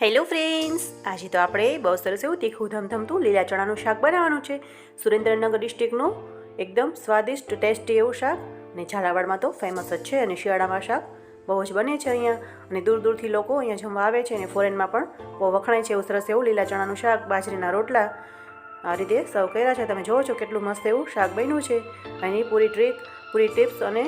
Hello friends, આજે તો આપણે બહુ સરસ એવું તીખું ધમધમતું લીલા ચણાનું શાક બનાવવાનું છે. સુરેન્દ્રનગર ડિસ્ટ્રિક્ટનું એકદમ સ્વાદિષ્ટ ટેસ્ટી એવું શાક, અને ઝાલાવાડમાં તો ફેમસ જ છે. અને શિયાળામાં શાક બહુ જ બને છે અહીંયા, અને દૂર દૂરથી લોકો અહીંયા જમવા આવે છે. અને ફોરેનમાં પણ બહુ વખણાય છે એવું સરસ એવું લીલા ચણાનું શાક, બાજરીના રોટલા આ રીતે સર્વ કર્યા છે. તમે જોવો છો કેટલું મસ્ત એવું શાક બન્યું છે. એની પૂરી ટ્રીક, પૂરી ટિપ્સ અને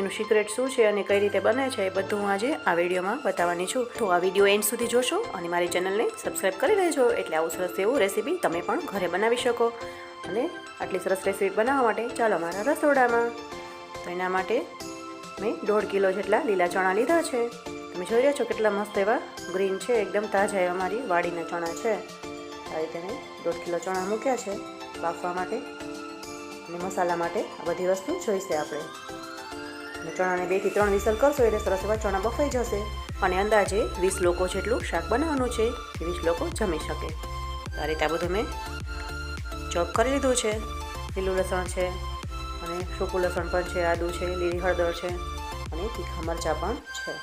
એનું સિક્રેટ શું છે અને કઈ રીતે બને છે એ બધું હું આજે આ વિડીયોમાં બતાવવાની છું. તો આ વિડીયો એન્ડ સુધી જોશો અને મારી ચેનલને સબસ્ક્રાઈબ કરી લેજો, એટલે આવું સરસ એવું રેસીપી તમે પણ ઘરે બનાવી શકો. અને આટલી સરસ રેસીપી બનાવવા માટે ચાલો મારા રસોડામાં. તો એના માટે મેં 1.5 કિલો જેટલા લીલા ચણા લીધા છે. તમે જોઈ રહ્યા છો કેટલા મસ્ત એવા ગ્રીન છે, એકદમ તાજા એવા મારી વાડીના ચણા છે. આ રીતે મેં 1.5 કિલો ચણા મૂક્યા છે બાફવા માટે. અને મસાલા માટે આ બધી વસ્તુ જોઈશે આપણે. અને ચણાને 2 થી 3 વિસલ કરશો એટલે સરસ એવા ચણા બફાઈ જશે. અને અંદાજે 20 લોકો જેટલું શાક બનાવવાનું છે, કે 20 લોકો જમી શકે. આ રીતે આ બધું મેં ચોપ કરી લીધું છે. લીલું લસણ છે, અને સૂકું લસણ પણ છે, આદું છે, લીલી હળદર છે, અને તીખા મરચાં પણ છે.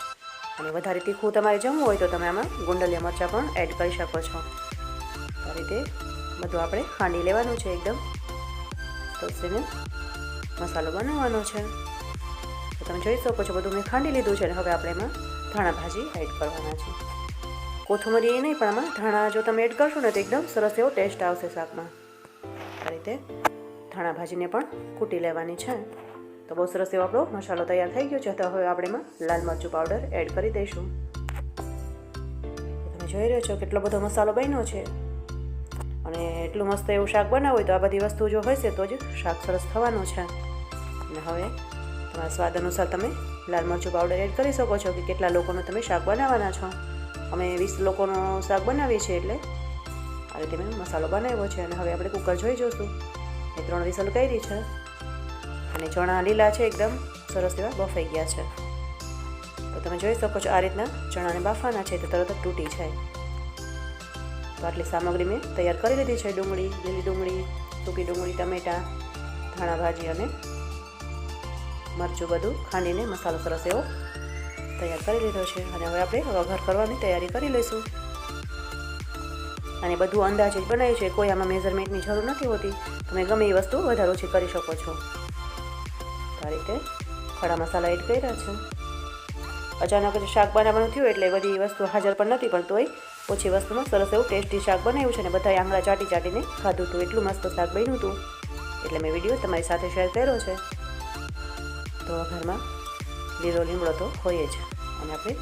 અને વધારે તીખું તમારે જમવું હોય તો તમે આમાં ગુંડલિયા મરચાં પણ એડ કરી શકો છો. આ રીતે બધું આપણે ખાંડી લેવાનું છે. એકદમ તોસીને મસાલો બનાવવાનો છે. તો તમે જોઈ શકો છો બધું મેં ખાંડી લીધું છે. અને હવે આપણે એમાં ધાણા ભાજી એડ કરવાના છે. કોથમરી એ નહીં, પણ આમાં ધાણા જો તમે એડ કરશો ને તો એકદમ સરસ એવો ટેસ્ટ આવશે શાકમાં. આ રીતે ધાણા ભાજીને પણ કૂટી લેવાની છે. તો બહુ સરસ એવો આપણો મસાલો તૈયાર થઈ ગયો છે. તો હવે આપણે એમાં લાલ મરચું પાવડર એડ કરી દઈશું. તમે જોઈ રહ્યો છો કેટલો બધો મસાલો બન્યો છે. અને એટલું મસ્ત એવું શાક બનાવવું હોય તો આ બધી વસ્તુ જો હશે તો જ શાક સરસ થવાનું છે. અને હવે તમારા સ્વાદ અનુસાર તમે લાલ મરચું પાવડર એડ કરી શકો છો, કે કેટલા લોકોનું તમે શાક બનાવવાના છો. અમે 20 લોકોનું શાક બનાવીએ છીએ, એટલે આ રીતે મેં મસાલો બનાવ્યો છે. અને હવે આપણે કુકર જોઈ જોઈશું. એ 3 વિસલ કરી છે. અને ચણા લીલા છે, એકદમ સરસ એવા બફાઈ ગયા છે. તો તમે જોઈ શકો છો આ રીતના ચણાને બાફવાના છે તો તરત જ તૂટી જાય. તો આટલી સામગ્રી મેં તૈયાર કરી લીધી છે. ડુંગળી, લીલી ડુંગળી, સૂકી ડુંગળી, ટમેટાં, ધાણા ભાજી અને મરચું બધું ખાંડીને મસાલો સરસ એવો તૈયાર કરી લીધો છે. અને હવે આપણે વઘાર કરવાની તૈયારી કરી લઈશું. અને બધું અંદાજે જ બનાવ્યું છે, કોઈ આમાં મેઝરમેન્ટની જરૂર નથી હોતી. તમે ગમે એ વસ્તુ વધારે ઓછી કરી શકો છો. આ રીતે ખડા મસાલા એડ કર્યા છે. અચાનક જ શાક બનાવવાનું થયું એટલે બધી વસ્તુ હાજર પણ નથી, પણ તોય ઓછી વસ્તુમાં સરસ એવું ટેસ્ટી શાક બનાવ્યું છે. અને બધા આંગળા ચાટી ચાટીને ખાધું હતું, એટલું મસ્ત શાક બન્યું હતું. એટલે મેં વિડીયો તમારી સાથે શેર કર્યો છે. તો વઘારમાં લીલો લીમડો તો હોય જ. અને આપણે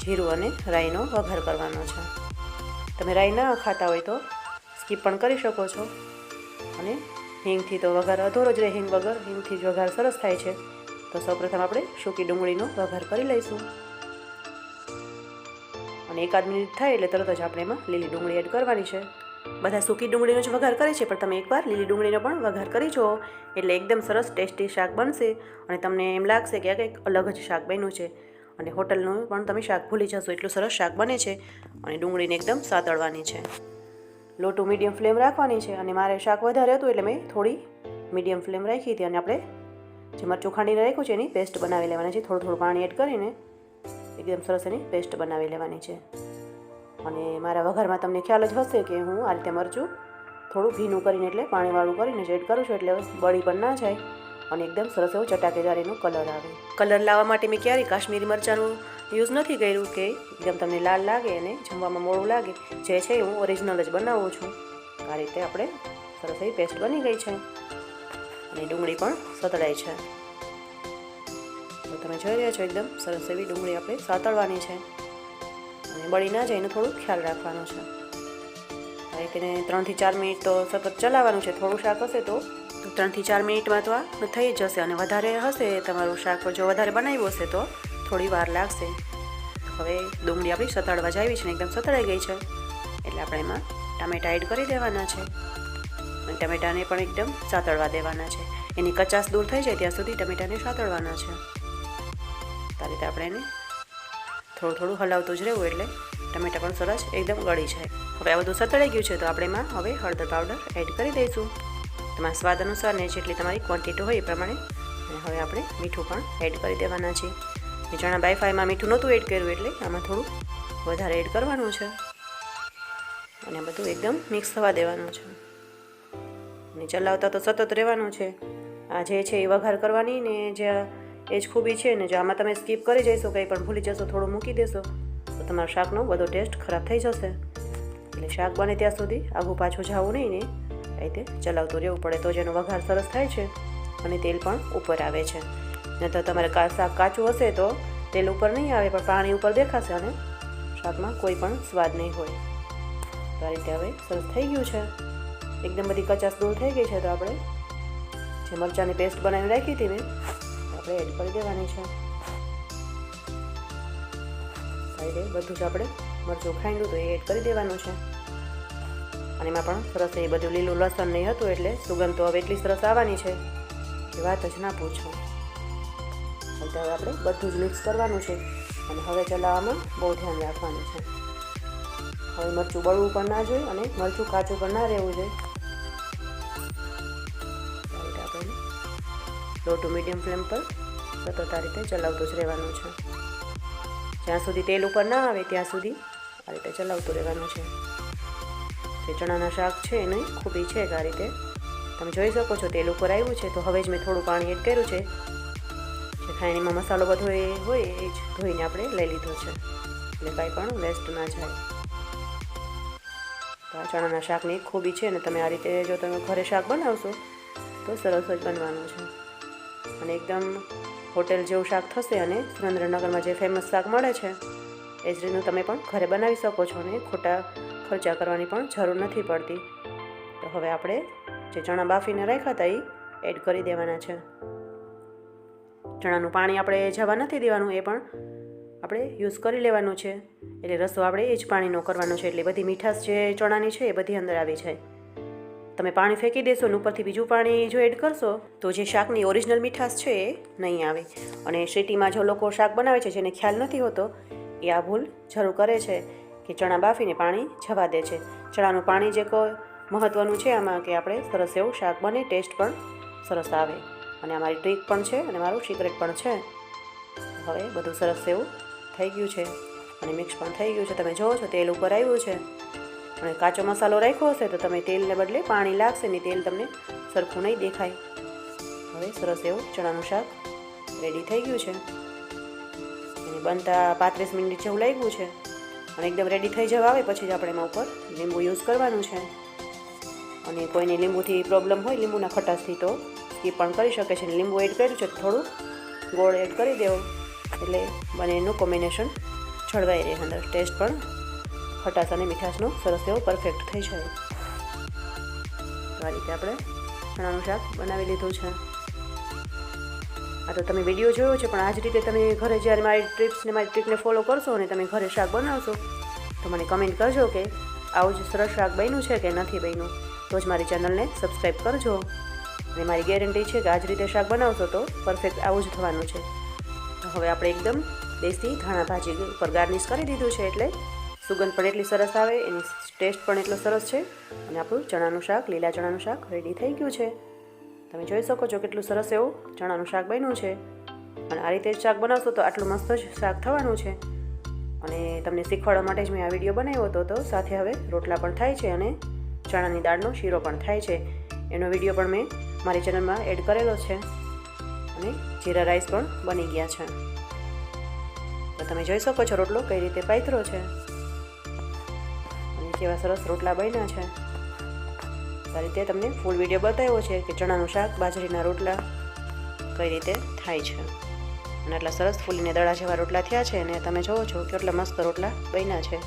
જીરું અને રાઈનો વઘાર કરવાનો છે. તમે રાઈ ના ખાતા હોય તો સ્કીપ પણ કરી શકો છો. અને હિંગથી તો વઘાર અધૂરો જ રહે. હિંગ વગર હિંગથી જ વઘાર સરસ થાય છે. તો સૌપ્રથમ આપણે સૂકી ડુંગળીનો વઘાર કરી લઈશું. અને 1-8 મિનિટ થાય એટલે તરત જ આપણે એમાં લીલી ડુંગળી એડ કરવાની છે. બધા સૂકી ડુંગળીનો જ વઘાર કરે છે, પણ તમે એકવાર લીલી ડુંગળીનો પણ વઘાર કરી જુઓ, એટલે એકદમ સરસ ટેસ્ટી શાક બનશે. અને તમને એમ લાગશે કે આ કંઈક અલગ જ શાક બન્યું છે. અને હોટલનું પણ તમે શાક ભૂલી જશો, એટલું સરસ શાક બને છે. અને ડુંગળીને એકદમ સાતળવાની છે. લો ટુ મીડિયમ ફ્લેમ રાખવાની છે. અને મારે શાક વધારે હતું એટલે મેં થોડી મીડિયમ ફ્લેમ રાખી હતી. અને આપણે જે મરચું ખાંડીને રાખ્યું છે એની પેસ્ટ બનાવી લેવાની છે. થોડું થોડું પાણી એડ કરીને એકદમ સરસ એની પેસ્ટ બનાવી લેવાની છે. અને મારા વઘારમાં તમને ખ્યાલ જ હશે કે હું આ રીતે મરચું થોડું ભીનું કરીને, એટલે પાણીવાળું કરીને જ એડ કરું છું, એટલે બળી પણ ના જાય. અને એકદમ સરસ એવો ચટાકેદાર એનો કલર આવે. કલર લાવવા માટે મેં ક્યારેય કાશ્મીરી મરચાંનું યુઝ નથી કર્યું, કે એકદમ તમને લાલ લાગે અને જમવામાં મોડું લાગે. જે છે હું ઓરિજિનલ જ બનાવું છું. આ રીતે આપણે સરસ એવી પેસ્ટ બની ગઈ છે. અને ડુંગળી પણ સતળાઈ છે. તો તમે જોઈ રહ્યા છો એકદમ સરસ એવી ડુંગળી આપણે સાતળવાની છે. અને બળી ના જાય એનો થોડું ખ્યાલ રાખવાનો છે. હવે તેને 3 થી 4 મિનિટ તો સતત ચલાવવાનું છે. થોડું શાક હશે તો 3 થી 4 મિનિટમાં તો આ થઈ જ જશે. અને વધારે હશે તમારું શાક, જો વધારે બનાવ્યું હશે તો થોડી વાર લાગશે. હવે ડુંગળી આપણી સતળવા જાવી છે ને એકદમ સતળાઈ ગઈ છે. એટલે આપણે એમાં ટામેટાં એડ કરી દેવાના છે. અને ટમેટાને પણ એકદમ સાતળવા દેવાના છે. એની કચાશ દૂર થઈ જાય ત્યાં સુધી ટમેટાને સાતળવાના છે. આ રીતે આપણે એને થોડું થોડું હલાવતું જ રહેવું, એટલે ટમેટાં પણ સરસ એકદમ ગળી જાય. હવે આ બધું સતળાઈ ગયું છે તો આપણે એમાં હવે હળદર પાવડર એડ કરી દઈશું. તમારા સ્વાદ અનુસાર ને જેટલી તમારી ક્વોન્ટિટી હોય એ પ્રમાણે. અને હવે આપણે મીઠું પણ એડ કરી દેવાના છે. ચણા બાયફાઈમાં મીઠું નહોતું એડ કર્યું, એટલે આમાં થોડું વધારે એડ કરવાનું છે. અને બધું એકદમ મિક્સ થવા દેવાનું છે અને ચલાવતા તો સતત રહેવાનું છે. આ જે છે એ વઘાર કરવાની ને જે એ જ ખૂબી છે ને, જો આમાં તમે સ્કીપ કરી જશો, કંઈ પણ ભૂલી જશો, થોડું મૂકી દેશો તો તમારા શાકનો બધો ટેસ્ટ ખરાબ થઈ જશે. એટલે શાક બને ત્યાં સુધી આઘું પાછું જવું નહીં ને આ રીતે ચલાવતું રહેવું પડે, તો જેનો વઘાર સરસ થાય છે અને તેલ પણ ઉપર આવે છે. નહીં તો તમારે શાક કાચું હશે તો તેલ ઉપર નહીં આવે, પણ પાણી ઉપર દેખાશે અને શાકમાં કોઈ પણ સ્વાદ નહીં હોય. તો આ રીતે હવે સરસ થઈ ગયું છે, એકદમ બધી કચાશ દૂર થઈ ગઈ છે. તો આપણે જે મરચાંની પેસ્ટ બનાવીને રાખી હતી મેં, આપણે એડ કરી દેવાની છે. સાઈડે બધું જ આપણે મરચું ખાંડ્યું તો એ એડ કરી દેવાનું છે. અને એમાં પણ સરસ એ બધું લીલું લસણ નહીં હતું, એટલે સુગંધ તો હવે એટલી સરસ આવવાની છે કે વાત જ ના પૂછો. એટલે હવે આપણે બધું જ મિક્સ કરવાનું છે અને હવે ચલાવવામાં બહુ ધ્યાન રાખવાનું છે. હવે મરચું બળવું પણ ના જોઈએ અને મરચું કાચું પણ ના રહેવું જોઈએ. આપણે લો ટુ મીડિયમ ફ્લેમ પર સતત આ રીતે ચલાવતું જ રહેવાનું છે. જ્યાં સુધી તેલ ઉપર ના આવે ત્યાં સુધી આ રીતે ચલાવતું રહેવાનું છે. જે ચણાના શાક છે એની ખૂબી છે કે આ રીતે તમે જોઈ શકો છો તેલ ઉપર આવ્યું છે. તો હવે જ મેં થોડું પાણી એડ કર્યું છે. જે ખાણીમાં મસાલો બધો એ હોય એ જ ધોઈને આપણે લઈ લીધો છે, એટલે કાંઈ પણ વેસ્ટ ના જાય. તો આ ચણાના શાકની ખૂબી છે ને, તમે આ રીતે જો તમે ઘરે શાક બનાવશો તો સરસ જ બનવાનું છે અને એકદમ હોટેલ જેવું શાક થશે. અને સુરેન્દ્રનગરમાં જે ફેમસ શાક મળે છે એ જ રીતનું તમે પણ ઘરે બનાવી શકો છો અને ખોટા ખર્ચા કરવાની પણ જરૂર નથી પડતી. તો હવે આપણે જે ચણા બાફીને રાખ્યા હતા એ એડ કરી દેવાના છે. ચણાનું પાણી આપણે જવા નથી દેવાનું, એ પણ આપણે યુઝ કરી લેવાનું છે. એટલે રસો આપણે એ જ પાણીનો કરવાનો છે, એટલે બધી મીઠાશ જે ચણાની છે એ બધી અંદર આવી જાય. તમે પાણી ફેંકી દેશો ને ઉપરથી બીજું પાણી જો એડ કરશો તો જે શાકની ઓરિજિનલ મીઠાશ છે એ નહીં આવે. અને સિટીમાં જો લોકો શાક બનાવે છે જેને ખ્યાલ નથી હોતો એ આ ભૂલ જરૂર કરે છે કે ચણા બાફીને પાણી જવા દે છે. ચણાનું પાણી જે કોઈ મહત્ત્વનું છે આમાં, કે આપણે સરસ એવું શાક બને, ટેસ્ટ પણ સરસ આવે. અને અમારી ટ્રીક પણ છે અને મારું સિક્રેટ પણ છે. હવે બધું સરસ એવું થઈ ગયું છે અને મિક્સ પણ થઈ ગયું છે. તમે જુઓ છો તેલ ઉપર આવ્યું છે. અને કાચો મસાલો રાખ્યો હશે તો તમે તેલને બદલે પાણી લાગશે ને તેલ તમને સરખું નહીં દેખાય. હવે સરસ એવું ચણાનું શાક રેડી થઈ ગયું છે. એને બનતા 35 મિનિટ જેવું લાગ્યું છે અને એકદમ રેડી થઈ જવા આવે પછી જ આપણે એમાં ઉપર લીંબુ યુઝ કરવાનું છે. અને કોઈને લીંબુથી પ્રોબ્લેમ હોય, લીંબુના ખટાશથી, તો સ્કીપ પણ કરી શકે છે. લીંબુ એડ કર્યું છે તો થોડું ગોળ એડ કરી દેવો, એટલે બંનેનું કોમ્બિનેશન જળવાઈ રહે. અંદર ટેસ્ટ પણ ખટાશ અને મીઠાશનો સરસ એવો પરફેક્ટ થઈ જાય. તો આ રીતે આપણે ચણાનું શાક બનાવી લીધું છે. આ તો તમે વિડીયો જોયો છે, પણ આ જ રીતે તમે ઘરે જ્યારે મારી ટિપ્સને મારી ટ્રીકને ફોલો કરશો અને તમે ઘરે શાક બનાવશો તો મને કમેન્ટ કરજો કે આવું જ સરસ શાક બન્યું છે કે નથી બન્યું. તો જ મારી ચેનલને સબસ્ક્રાઈબ કરજો. અને મારી ગેરંટી છે કે આ જ રીતે શાક બનાવશો તો પરફેક્ટ આવું જ થવાનું છે. તો હવે આપણે એકદમ દેશી ધાણા ભાજી ઉપર ગાર્નિશ કરી દીધું છે, એટલે સુગંધ પણ એટલી સરસ આવે, એની ટેસ્ટ પણ એટલો સરસ છે. અને આપણું ચણાનું શાક, લીલા ચણાનું શાક રેડી થઈ ગયું છે. તમે જોઈ શકો છો કેટલું સરસ એવું ચણાનું શાક બન્યું છે. અને આ રીતે શાક બનાવશો તો આટલું મસ્ત જ શાક થવાનું છે. અને તમને શીખવાડવા માટે જ મેં આ વિડીયો બનાવ્યો હતો. તો સાથે હવે રોટલા પણ થાય છે અને ચણાની દાળનો શીરો પણ થાય છે. એનો વિડીયો પણ મેં મારી ચેનલમાં એડ કરેલો છે. અને જીરા રાઈસ પણ બની ગયા છે. તો તમે જોઈ શકો છો રોટલો કઈ રીતે પાથરો છે અને કેવા સરસ રોટલા બન્યા છે. આ રીતે તમને ફૂલ વિડીયો બતાવ્યો છે કે ચણાનું શાક, બાજરીના રોટલા કઈ રીતે થાય છે. અને આટલા સરસ ફૂલીને દડા જેવા રોટલા થયા છે અને તમે જોવો છો કેટલા મસ્ત રોટલા બન્યા છે.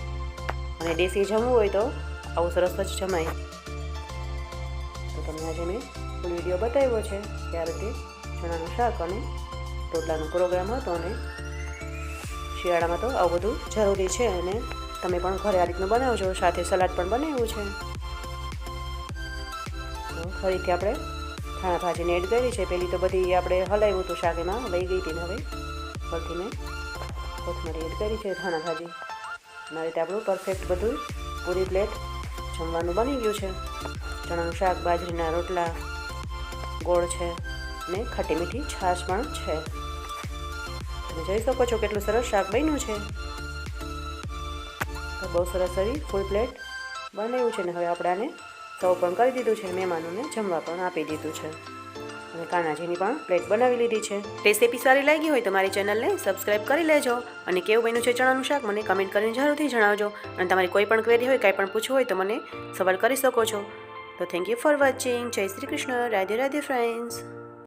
અને દેશી જમવું હોય તો આવું સરસ જ જમાય. તો તમને આજે મેં ફૂલ વિડીયો બતાવ્યો છે કે આ રીતે ચણાનું શાક અને રોટલાનો પ્રોગ્રામ હતો. અને શિયાળામાં તો આવું બધું જરૂરી છે અને તમે પણ ઘરે આ રીતનું બનાવજો. સાથે સલાડ પણ બનાવ્યું છે. તો ફરીથી આપણે ધાણા ભાજીને એડ કરી છે. પહેલી તો બધી આપણે હલાવ્યું હતું શાક, એમાં લઈ ગઈ હતી ને હવે ફરીથી મેં કોથમરી એડ કરી છે, ધાણા ભાજી. અને આ રીતે આપણું પરફેક્ટ બધું પૂરી પ્લેટ જમવાનું બની ગયું છે. ચણાનું શાક, બાજરીના રોટલા, ગોળ છે અને ખાટી મીઠી છાશ પણ છે. તમે જોઈ શકો છો કેટલું સરસ શાક બન્યું છે. તો બહુ સરસ એવી ફૂલ પ્લેટ બનાવ્યું છે ને હવે આપણે આને સર્વ પણ કરી દીધું છે, મહેમાનોને જમવા પણ આપી દીધું છે અને કાનાજીની પણ પ્લેટ બનાવી લીધી છે. રેસીપી સારી લાગી હોય તો મારી ચેનલને સબસ્ક્રાઈબ કરી લેજો અને કેવું બન્યું છે ચણાનું શાક મને કમેન્ટ કરીને જરૂરથી જણાવજો. અને તમારી કોઈ પણ ક્વેરી હોય, કાંઈ પણ પૂછવું હોય તો મને સવાલ કરી શકો છો. તો થેન્ક યુ ફોર વોચિંગ. જય શ્રી કૃષ્ણ. રાધે રાધે ફ્રેન્ડ્સ.